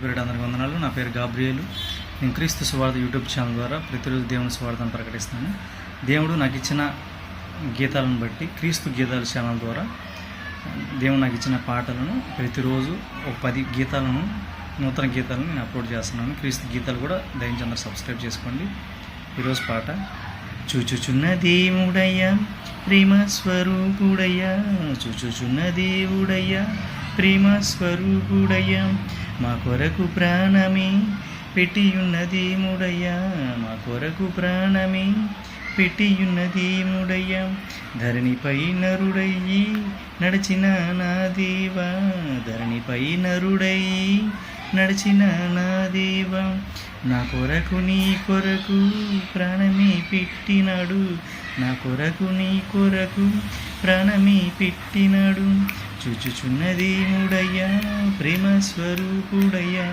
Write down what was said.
Period అందరికి వందనాలు. నా పేరు గాబ్రియేలు. నేను క్రీస్తు సువార్త యూట్యూబ్ ఛానల్ ద్వారా ప్రతిరోజు దేవుని సువార్తను ప్రకటిస్తాను. దేవుడు నాకు ఇచ్చిన గీతాలను బట్టి క్రీస్తు గీతాల ఛానల్ ద్వారా దేవుడు నాకు ఇచ్చిన పాటలను ప్రతిరోజు ఒక 10 గీతాలను, నూతన గీతాలను నేను అప్లోడ్ చేస్తున్నాను. క్రీస్తు గీతాలు కూడా దయచేసి అందరూ సబ్స్క్రైబ్ చేసుకోండి. ఈరోజు పాట: చూచుచున్న దేవుడయ్యా ప్రేమ స్వరూపుడయ్యా, చూచుచున్న దేవుడయ్యా ప్రేమ స్వరూపుడయ్యా, మా కొరకు ప్రాణమే పెట్టియున్నదేముడయ్యా, మా కొరకు ప్రాణమే పెట్టియున్నదేముడయ్యా, ధరణిపై నరుడయ్యి నడిచిన నా దేవా, ధరణిపై నరుడయ్యి నడిచిన నా దేవా, నా కొరకు నీ కొరకు ప్రాణమే పెట్టినాడు, నా కొరకు నీ కొరకు ప్రాణమే పెట్టినాడు, చూచుచున్నదేముడయ్యా ప్రేమ స్వరూపుడయ్యా.